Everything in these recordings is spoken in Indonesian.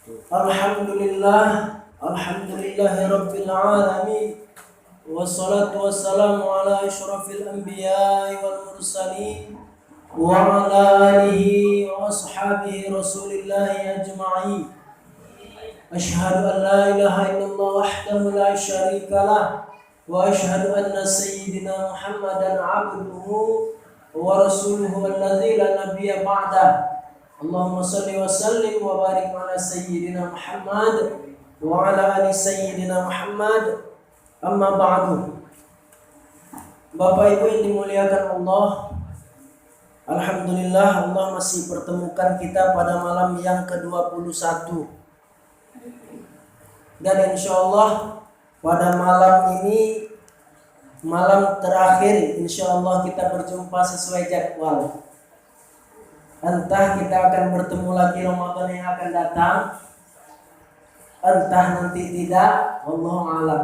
Alhamdulillah, Alhamdulillahirabbil alamin. Wassalatu wassalamu ala asyrafil anbiya'i wal mursalin wa ala alihi wa ashabihi Rasulillahi ajma'in. Asyhadu an la ilaha illallah wahdahu la syarika lah wa asyhadu anna sayyidina Muhammadan abduhu wa rasuluhu alladzi la nabiyya ba'dah. Allahumma salli wa sallim wa barik ala sayyidina Muhammad wa ala ali sayyidina Muhammad. Amma ba'du. Bapak Ibu yang dimuliakan Allah, alhamdulillah Allah masih pertemukan kita pada malam yang ke-21. Dan insyaallah pada malam ini, malam terakhir, insyaallah kita berjumpa sesuai jadwal. Entah kita akan bertemu lagi Ramadan yang akan datang, entah nanti tidak, Wallahu a'lam.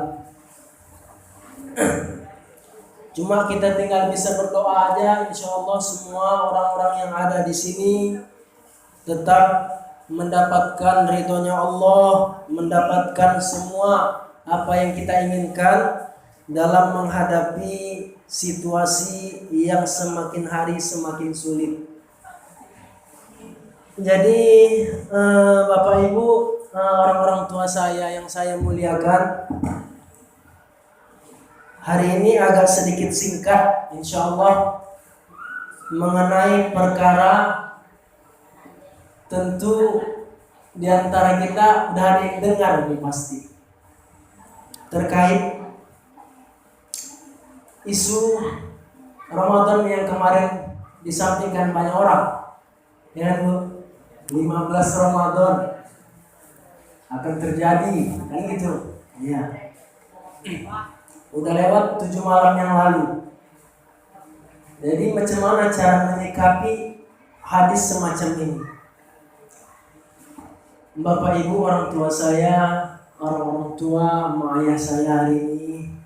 Cuma kita tinggal bisa berdoa aja, insyaallah semua orang-orang yang ada di sini tetap mendapatkan ridhonya Allah, mendapatkan semua apa yang kita inginkan dalam menghadapi situasi yang semakin hari semakin sulit. Jadi Bapak Ibu, orang-orang tua saya yang saya muliakan, hari ini agak sedikit singkat insyaallah mengenai perkara tentu diantara kita udah ada yang dengar nih pasti terkait isu Ramadan yang kemarin disampaikan banyak orang, ya Bu. 15 Ramadan akan terjadi, kan gitu. Iya. Udah lewat 7 malam yang lalu. Jadi macam mana cara menyikapi hadis semacam ini? Bapak Ibu, orang tua saya, orang tua ayah saya hari ini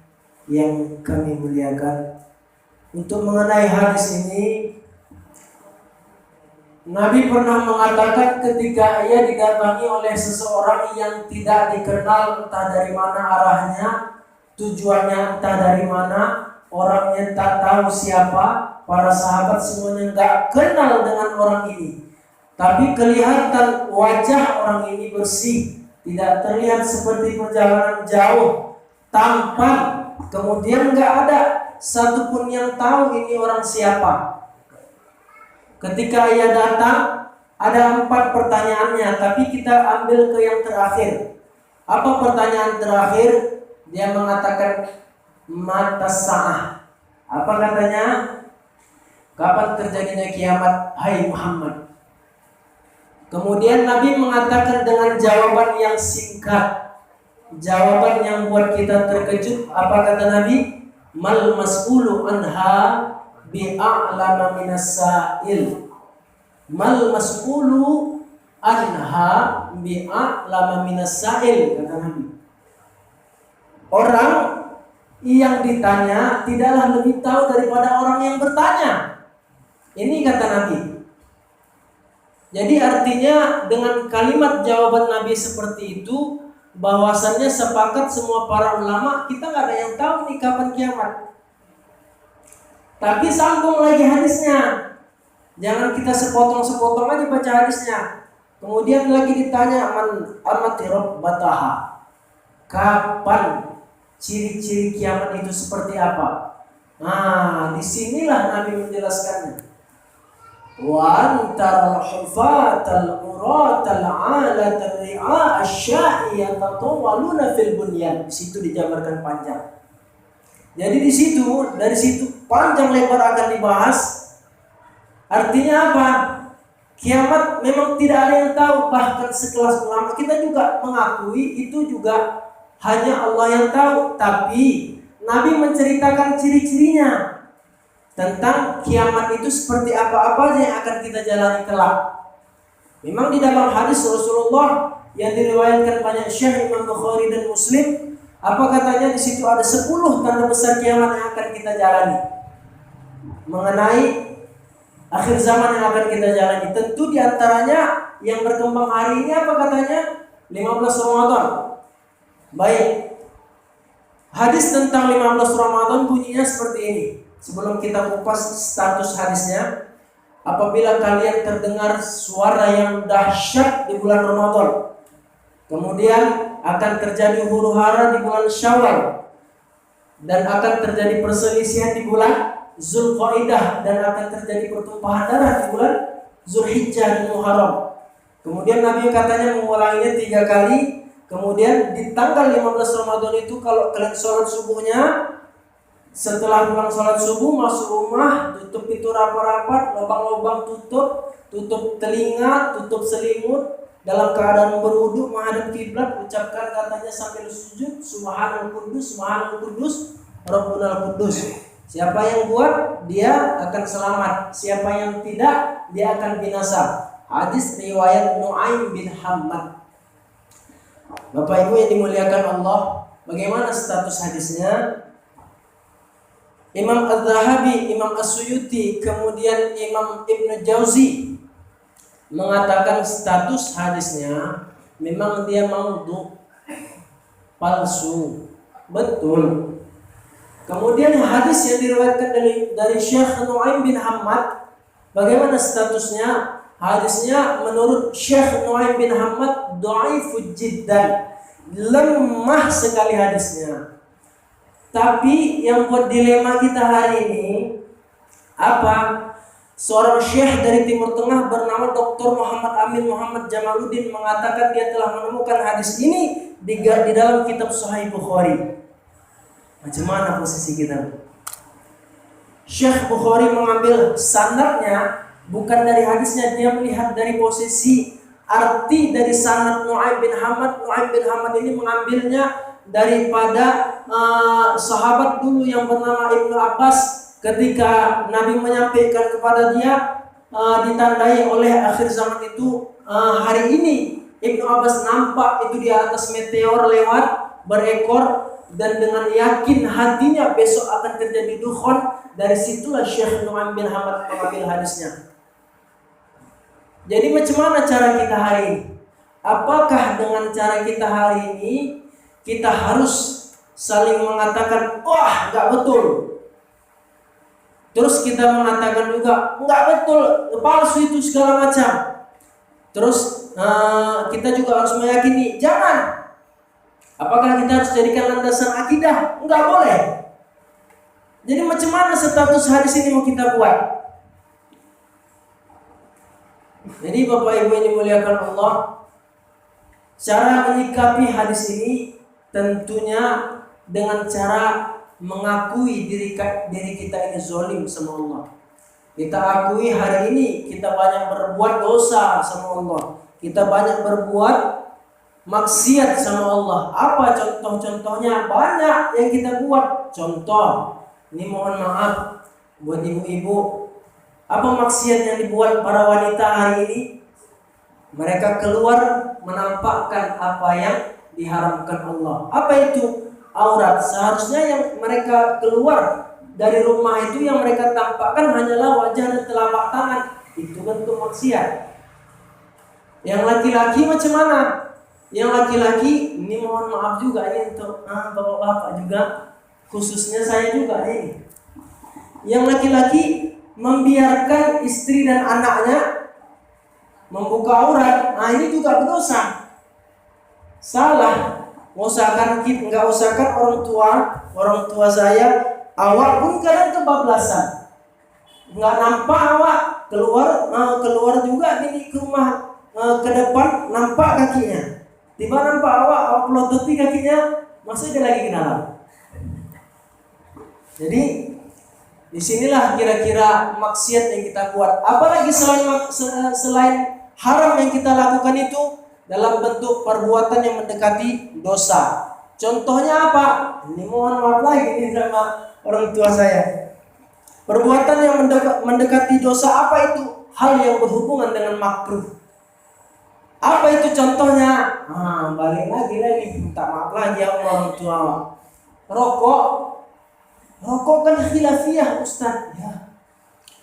yang kami muliakan, untuk mengenai hadis ini, Nabi pernah mengatakan ketika ia didatangi oleh seseorang yang tidak dikenal, entah dari mana arahnya, tujuannya entah dari mana, orangnya tak tahu siapa, para sahabat semuanya nggak kenal dengan orang ini. Tapi kelihatan wajah orang ini bersih, tidak terlihat seperti perjalanan jauh, tampan. Kemudian nggak ada satupun yang tahu ini orang siapa. Ketika ia datang, ada 4 pertanyaannya, tapi kita ambil ke yang terakhir. Apa pertanyaan terakhir? Dia mengatakan mata sa'ah. Apa katanya? Kapan terjadinya kiamat, hai Muhammad? Kemudian Nabi mengatakan dengan jawaban yang singkat, jawaban yang buat kita terkejut. Apa kata Nabi? Mal mas'ulu anha bi'a'lama minas sa'il. Mal mas'ulu anha bi'a'lama minas sa'il, kata Nabi. Orang yang ditanya tidaklah lebih tahu daripada orang yang bertanya. Ini kata Nabi. Jadi artinya dengan kalimat jawaban Nabi seperti itu, bahwasannya sepakat semua para ulama, kita nggak ada yang tahu nih kapan kiamat. Tapi sambung lagi hadisnya. Jangan kita sepotong-sepotong aja baca hadisnya. Kemudian lagi ditanya amati rabbataha. Kapan ciri-ciri kiamat itu seperti apa? Nah, disinilah Nabi menjelaskannya. Wa antaral hufatal uratal alatal ri'a asya'i yatatawaluna fil bunyan. Di situ dijabarkan panjang. Jadi di situ, dari situ panjang lebar akan dibahas. Artinya apa? Kiamat memang tidak ada yang tahu. Bahkan sekelas ulama kita juga mengakui itu juga hanya Allah yang tahu. Tapi Nabi menceritakan ciri-cirinya tentang kiamat itu seperti apa-apa yang akan kita jalani kelak. Memang di dalam hadis Rasulullah yang diriwayatkan banyak Syekh Imam Bukhari dan Muslim, apa katanya di situ ada 10 tanda besar kiamat yang akan kita jalani. Mengenai akhir zaman yang akan kita jalani. Tentu diantaranya yang berkembang hari ini apa katanya? 15 Ramadan. Baik. Hadis tentang 15 Ramadan bunyinya seperti ini. Sebelum kita kupas status hadisnya, apabila kalian terdengar suara yang dahsyat di bulan Ramadan, kemudian akan terjadi huru-hara di bulan Syawal, dan akan terjadi perselisihan di bulan Zulqaidah, dan akan terjadi pertumpahan darah di bulan Zulhijjah dan Muharram. Kemudian Nabi katanya mengulanginya 3 kali. Kemudian di tanggal 15 Ramadan itu kalau kalian sholat subuhnya, setelah pulang sholat subuh masuk rumah, tutup pintu rapat-rapat, lubang-lubang tutup telinga, tutup selimut, dalam keadaan berwudu menghadap kiblat, ucapkan katanya sambil sujud, Subhanal Kudus, Rabbunal Kudus. Siapa yang buat, dia akan selamat. Siapa yang tidak, dia akan binasa. Hadis riwayat Nu'aim bin Hammad. Bapak Ibu yang dimuliakan Allah, bagaimana status hadisnya? Imam Az-Zahabi, Imam As-Suyuti, kemudian Imam Ibn Jauzi mengatakan status hadisnya memang dia maudhu, palsu. Betul. Kemudian hadis yang diriwayatkan dari Syekh Nu'aim bin Hammad, bagaimana statusnya? Hadisnya menurut Syekh Nu'aim bin Hammad dhaifun jiddan, lemah sekali hadisnya. Tapi yang buat dilema kita hari ini apa? Seorang syekh dari Timur Tengah bernama Dr. Muhammad Amin Muhammad Jamaluddin mengatakan dia telah menemukan hadis ini di dalam kitab Sahih Bukhari. Macam mana posisi kita? Syekh Bukhari mengambil sanadnya bukan dari hadisnya, dia melihat dari posisi arti dari sanad Nu'aim bin Hammad. Nu'aim bin Hammad ini mengambilnya daripada sahabat dulu yang bernama Ibnu Abbas, ketika Nabi menyampaikan kepada dia ditandai oleh akhir zaman itu hari ini. Ibnu Abbas nampak itu di atas meteor lewat berekor, dan dengan yakin hatinya besok akan terjadi dukhon. Dari situlah Syekh Nu'aim bin Hammad mengambil hadisnya. Jadi macam mana cara kita hari ini? Apakah dengan cara kita hari ini kita harus saling mengatakan wah enggak betul, terus kita mengatakan juga enggak betul, palsu itu segala macam, terus kita juga harus meyakini? Jangan. Apakah kita harus jadikan landasan akidah? Enggak boleh. Jadi macam mana status hadis ini mau kita buat? Jadi Bapak Ibu yang dimuliakan Allah, cara menyikapi hadis ini tentunya dengan cara mengakui diri kita ini zalim sama Allah. Kita akui hari ini kita banyak berbuat dosa sama Allah, kita banyak berbuat maksiat sama Allah. Apa contoh-contohnya? Banyak yang kita buat. Contoh, ini mohon maaf buat ibu-ibu, apa maksiat yang dibuat para wanita hari ini? Mereka keluar menampakkan apa yang diharamkan Allah. Apa itu? Aurat. Seharusnya yang mereka keluar dari rumah itu yang mereka tampakkan hanyalah wajah dan telapak tangan. Itu bentuk maksiat. Yang laki-laki macam mana? Yang laki-laki, ini mohon maaf juga ini untuk bapak-bapak juga, khususnya saya juga ini. Yang laki-laki membiarkan istri dan anaknya membuka aurat, ini juga berdosa. Salah. Nggak usahkan orang tua saya, awak pun kadang kebablasan. Nggak nampak awak keluar juga ini ke rumah ke depan nampak kakinya. Tiba nampak awak pelototi kakinya, masih dia lagi ke dalam. Jadi disinilah kira-kira maksiat yang kita buat. Apalagi selain haram yang kita lakukan itu dalam bentuk perbuatan yang mendekati dosa. Contohnya apa? Ini mohon maaf lagi ini sama orang tua saya. Perbuatan yang mendekati dosa apa itu? Hal yang berhubungan dengan makruh. Apa itu contohnya? Balik lagi minta maaf lagi ya orang tua. Rokok kan khilafiyah Ustaz ya.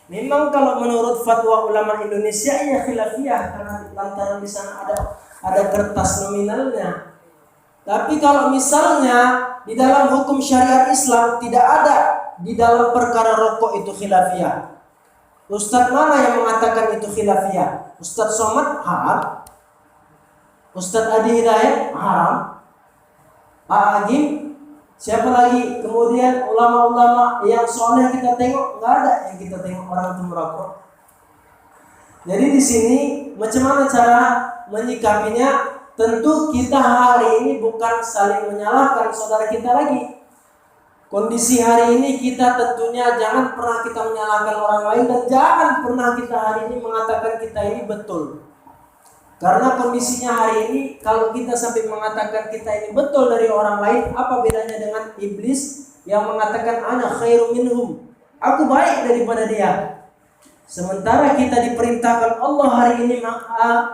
Memang kalau menurut fatwa ulama Indonesia ya khilafiyah karena lantaran di sana ada kertas nominalnya. Tapi kalau misalnya di dalam hukum syariat Islam tidak ada di dalam perkara rokok itu khilafiyah. Ustadz mana yang mengatakan itu khilafiyah? Ustadz Somad haram. Ustadz Adi Hidayat haram. Pak Agim, siapa lagi? Kemudian ulama-ulama yang soleh kita tengok, nggak ada yang kita tengok orang itu merokok. Jadi di sini macam mana cara menyikapinya? Tentu kita hari ini bukan saling menyalahkan saudara kita lagi. Kondisi hari ini kita tentunya jangan pernah kita menyalahkan orang lain dan jangan pernah kita hari ini mengatakan kita ini betul. Karena kondisinya hari ini kalau kita sampai mengatakan kita ini betul dari orang lain, apa bedanya dengan iblis yang mengatakan ana khairum minhum, aku baik daripada dia. Sementara kita diperintahkan Allah hari ini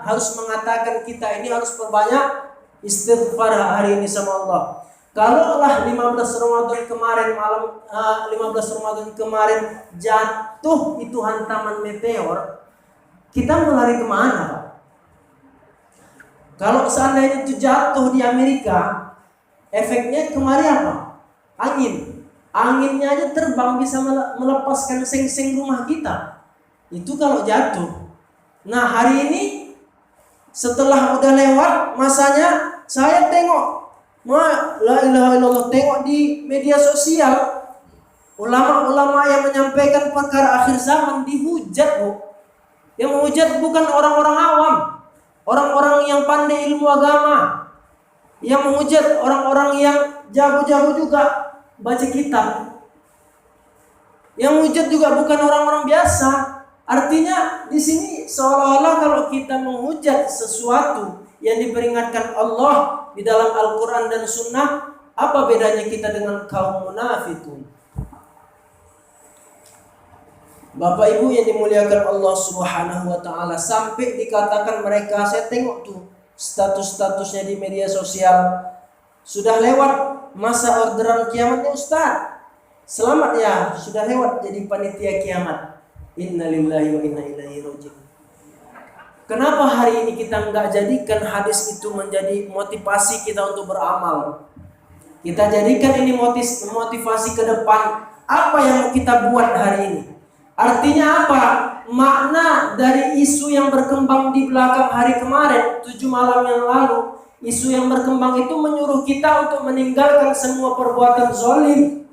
harus mengatakan kita ini harus perbanyak istighfar hari ini sama Allah. Kalaulah 15 Ramadan kemarin malam 15 Ramadan kemarin jatuh itu hantaman meteor, kita mau lari kemana, Pak? Kalau seandainya itu jatuh di Amerika, efeknya kemarin apa? Angin. Anginnya aja terbang bisa melepaskan seng-seng rumah kita. Itu kalau jatuh. Nah hari ini setelah udah lewat masanya, saya tengok la ilaha illallah, tengok di media sosial ulama-ulama yang menyampaikan perkara akhir zaman dihujat, Bu. Yang menghujat bukan orang-orang awam, orang-orang yang pandai ilmu agama. Yang menghujat orang-orang yang jago-jago juga baca kitab. Yang menghujat juga bukan orang-orang biasa. Artinya di sini seolah-olah kalau kita menghujat sesuatu yang diperingatkan Allah di dalam Al-Quran dan Sunnah, apa bedanya kita dengan kaum munafikun? Bapak Ibu yang dimuliakan Allah Subhanahu wa taala, sampai dikatakan mereka, saya tengok tuh status-statusnya di media sosial, sudah lewat masa orderan kiamatnya Ustaz. Selamat ya, sudah lewat jadi panitia kiamat. Innalillahi wa inna ilaihi raji'un. Kenapa hari ini kita enggak jadikan hadis itu menjadi motivasi kita untuk beramal? Kita jadikan ini motivasi ke depan. Apa yang mau kita buat hari ini? Artinya apa? Makna dari isu yang berkembang di belakang hari kemarin, 7 malam yang lalu, isu yang berkembang itu menyuruh kita untuk meninggalkan semua perbuatan zalim.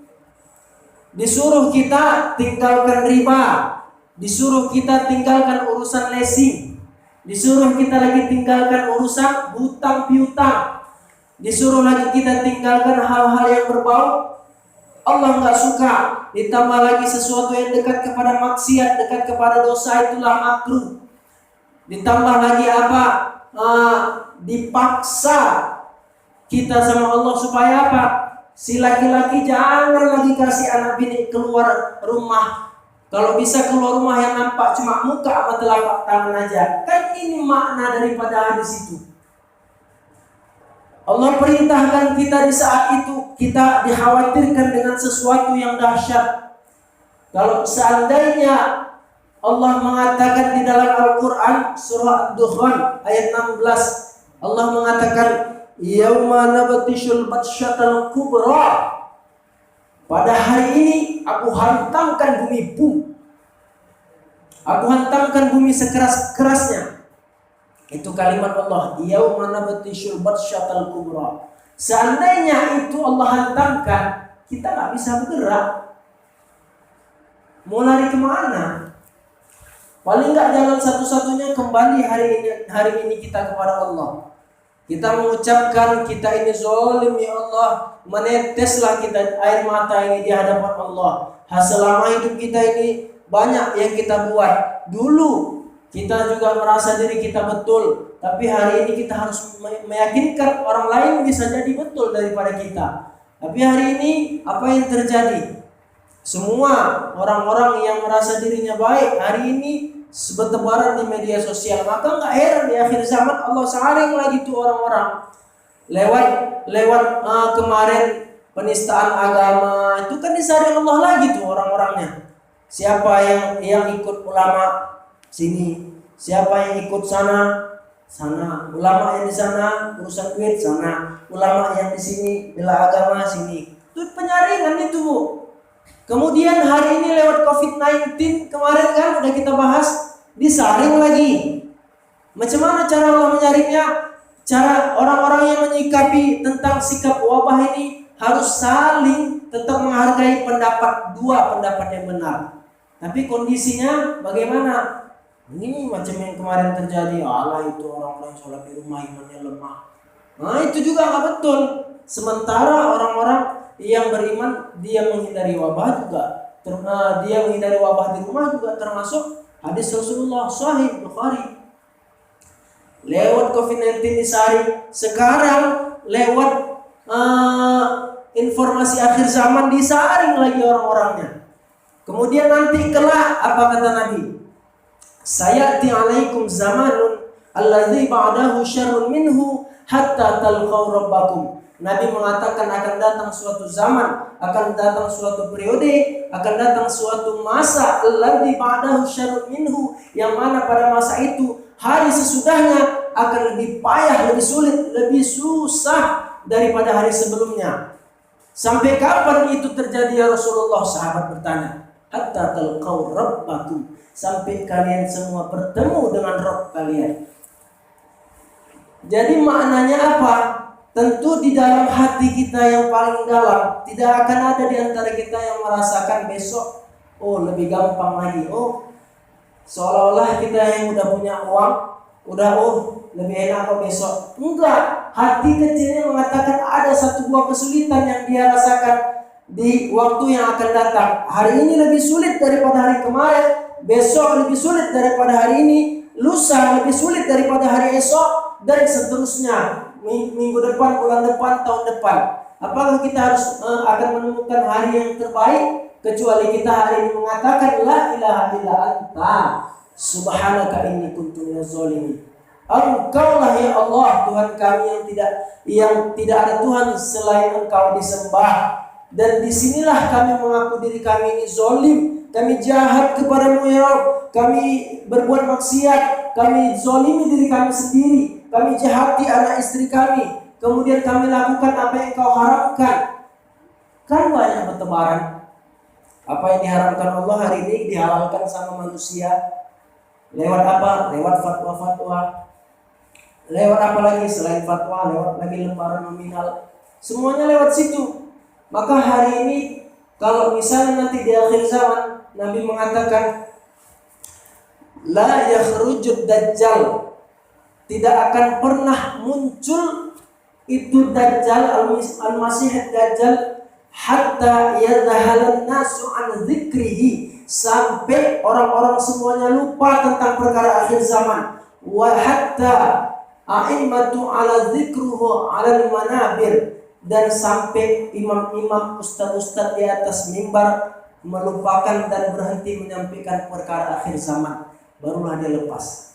Disuruh kita tinggalkan riba, disuruh kita tinggalkan urusan leasing, disuruh kita lagi tinggalkan urusan hutang piutang, disuruh lagi kita tinggalkan hal-hal yang berbau Allah nggak suka, ditambah lagi sesuatu yang dekat kepada maksiat, dekat kepada dosa, itulah makruh. Ditambah lagi apa? Dipaksa kita sama Allah supaya apa? Si laki-laki jangan lagi kasih anak bini keluar rumah. Kalau bisa keluar rumah yang nampak cuma muka sama telapak tangan aja. Kan ini makna daripada hadis itu. Allah perintahkan kita di saat itu, kita dikhawatirkan dengan sesuatu yang dahsyat. Kalau seandainya Allah mengatakan di dalam Al-Quran surah Ad-Dukhan ayat 16, Allah mengatakan yauma nabatishul batsyatal kubra, pada hari ini aku hantamkan bumi aku hantamkan bumi sekeras-kerasnya. Itu kalimat Allah, yauma nabatishul batsyatal kubra. Seandainya itu Allah hantamkan, kita nggak bisa bergerak. Mau lari kemana? Paling nggak jalan satu-satunya kembali hari ini kita kepada Allah. Kita mengucapkan kita ini zalim ya Allah, meneteslah kita air mata ini di hadapan Allah. Selama hidup kita ini banyak yang kita buat. Dulu kita juga merasa diri kita betul, tapi hari ini kita harus meyakinkan orang lain bisa jadi betul daripada kita. Tapi hari ini apa yang terjadi? Semua orang-orang yang merasa dirinya baik hari ini bertebaran di media sosial. Maka nggak heran di akhir zaman Allah saring lagi tuh orang-orang lewat kemarin penistaan agama itu kan disaring Allah lagi tuh orang-orangnya. Siapa yang ikut ulama sini, siapa yang ikut sana, ulama yang di sana urusan duit sana, ulama yang di sini bela agama sini. Itu penyaringan itu, Bu. Kemudian hari ini lewat COVID-19 kemarin kan udah kita bahas, disaring lagi. Macam mana cara Allah menyaringnya? Cara orang-orang yang menyikapi tentang sikap wabah ini harus saling tetap menghargai dua pendapat yang benar. Tapi kondisinya bagaimana? Ini macam yang kemarin terjadi. Allah, itu orang-orang sholat di rumah imannya lemah. Nah, itu juga nggak betul. Sementara orang-orang yang beriman dia menghindari wabah juga, dia menghindari wabah di rumah juga, termasuk hadis Rasulullah Sahih Bukhari. Lewat COVID-19 disaring, sekarang lewat informasi akhir zaman disaring lagi orang-orangnya. Kemudian nanti kelak apa kata Nabi? Sayati alaikum zamanun alladzi ba'dahu syarrun minhu hatta talqaw rabbakum. Nabi mengatakan akan datang suatu zaman, akan datang suatu periode, akan datang suatu masa alladzi ba'dahu syarrun minhu, yang mana pada masa itu hari sesudahnya akan lebih payah, lebih sulit, lebih susah daripada hari sebelumnya. Sampai kapan itu terjadi ya Rasulullah? Sahabat bertanya. Hatta talqaw rabbakum, sampai kalian semua bertemu dengan Rabb kalian. Jadi maknanya apa? Tentu di dalam hati kita yang paling dalam tidak akan ada di antara kita yang merasakan besok, oh lebih gampang lagi, oh seolah-olah kita yang udah punya uang, udah lebih enak kok besok. Enggak, hati kecilnya mengatakan ada satu buah kesulitan yang dia rasakan di waktu yang akan datang. Hari ini lebih sulit daripada hari kemarin, besok lebih sulit daripada hari ini, lusa lebih sulit daripada hari esok, dan seterusnya. Minggu depan, bulan depan, tahun depan. Apakah kita harus akan menemukan hari yang terbaik kecuali kita hari ini mengatakan la ilaha illa anta subhanaka inni kuntu minaz zalimin. Engkaulah ya Allah Tuhan kami yang tidak ada Tuhan selain Engkau disembah, dan disinilah kami mengaku diri kami ini zalim, kami jahat kepadamu ya Rabb, kami berbuat maksiat, kami zalimi diri kami sendiri, kami jahati anak istri kami, kemudian kami lakukan apa yang Kau haramkan. Kan banyak bertebaran. Apa yang diharamkan Allah hari ini dihalalkan sama manusia. Lewat apa? Lewat fatwa-fatwa. Lewat apa lagi selain fatwa? Lewat lagi lembaran nominal. Semuanya lewat situ. Maka hari ini kalau misalnya nanti di akhir zaman Nabi mengatakan la yakhrujud dajjal, tidak akan pernah muncul itu Dajjal, al-Masih Dajjal, hatta yadhahalan nasu an dzikrihi, sampai orang-orang semuanya lupa tentang perkara akhir zaman. Wa hatta a'immatu ala dzikruhu ala al-manabir, dan sampai imam-imam, ustaz-ustaz di atas mimbar melupakan dan berhenti menyampaikan perkara akhir zaman, barulah dia lepas.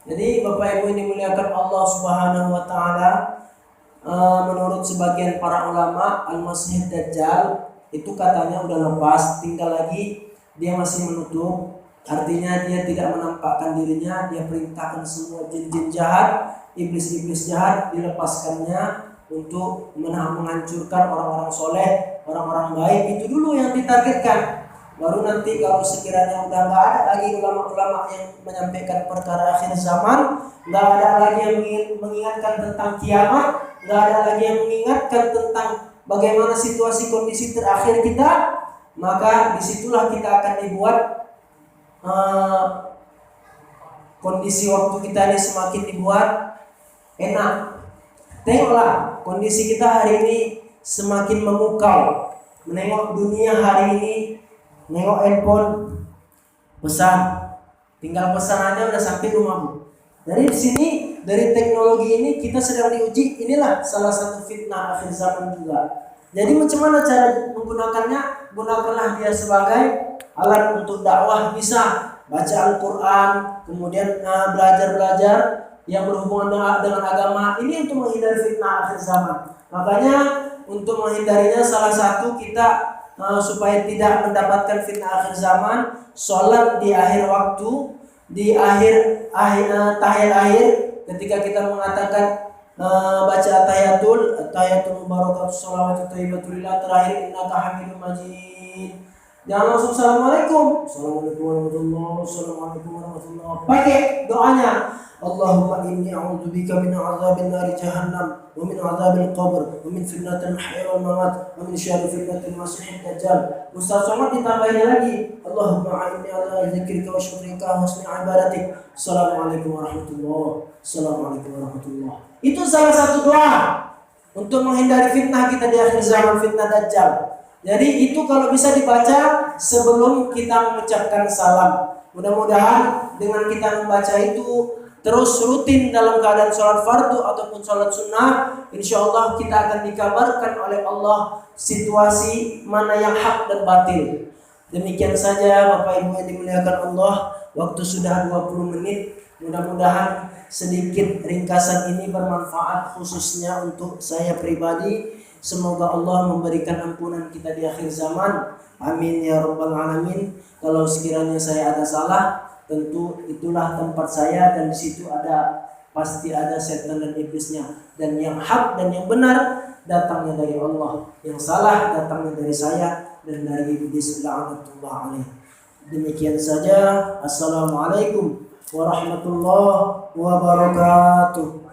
Jadi Bapak Ibu ini muliakan Allah Subhanahu wa taala, menurut sebagian para ulama Al-Masih Dajjal itu katanya udah lepas, tinggal lagi dia masih menutup. Artinya dia tidak menampakkan dirinya, dia perintahkan semua jin-jin jahat, iblis-iblis jahat dilepaskannya untuk menghancurkan orang-orang soleh, orang-orang baik. Itu dulu yang ditargetkan. Baru nanti kalau sekiranya udah nggak ada lagi ulama-ulama yang menyampaikan perkara akhir zaman, nggak ada lagi yang mengingatkan tentang kiamat, nggak ada lagi yang mengingatkan tentang bagaimana situasi kondisi terakhir kita, maka disitulah kita akan dibuat kondisi waktu kita ini semakin dibuat enak. Tengoklah kondisi kita hari ini semakin memukau. Menengok dunia hari ini, nengok handphone, pesan, tinggal pesan aja udah sampai rumahmu. Dari sini, dari teknologi ini kita sedang diuji. Inilah salah satu fitnah akhir zaman juga. Jadi macam mana cara menggunakannya? Gunakanlah dia sebagai alat untuk dakwah. Bisa baca Al-Quran, kemudian belajar yang berhubungan dengan agama. Ini untuk menghindari fitnah akhir zaman. Makanya untuk menghindarinya salah satu kita supaya tidak mendapatkan fitnah akhir zaman, sholat di akhir waktu, di tahiyat akhir ketika kita mengatakan baca tahiyatul mubarakatuh shalawatu thayyibatulillah terakhir innaka hamidum majid. Jangan langsung assalamualaikum warahmatullahi. Pakai doanya Allahumma inni a'udzubika min azabil nari jahannam wa min azabil qabr wa min fitnatil mahya wal mamat wa min syarri fitnatil masiihid dajjal. Ustaz Somad ditambahin lagi Allahumma inni ala zikrika wa syukrika wa husni ibadatik. Assalamualaikum warahmatullahi. Itu salah satu doa untuk menghindari fitnah kita di akhir zaman, fitnah dajjal. Jadi itu kalau bisa dibaca sebelum kita mengucapkan salam. Mudah-mudahan dengan kita membaca itu terus rutin dalam keadaan sholat fardu ataupun sholat sunnah, insya Allah kita akan dikabarkan oleh Allah situasi mana yang hak dan batil. Demikian saja Bapak Ibu yang dimuliakan Allah. Waktu sudah 20 menit. Mudah-mudahan sedikit ringkasan ini bermanfaat khususnya untuk saya pribadi. Semoga Allah memberikan ampunan kita di akhir zaman. Amin ya rabbal alamin. Kalau sekiranya saya ada salah, tentu itulah tempat saya dan di situ pasti ada setan dan iblisnya. Dan yang hak dan yang benar datangnya dari Allah. Yang salah datangnya dari saya dan dari iblis la'natullah alaih. Demikian saja. Assalamualaikum warahmatullahi wabarakatuh.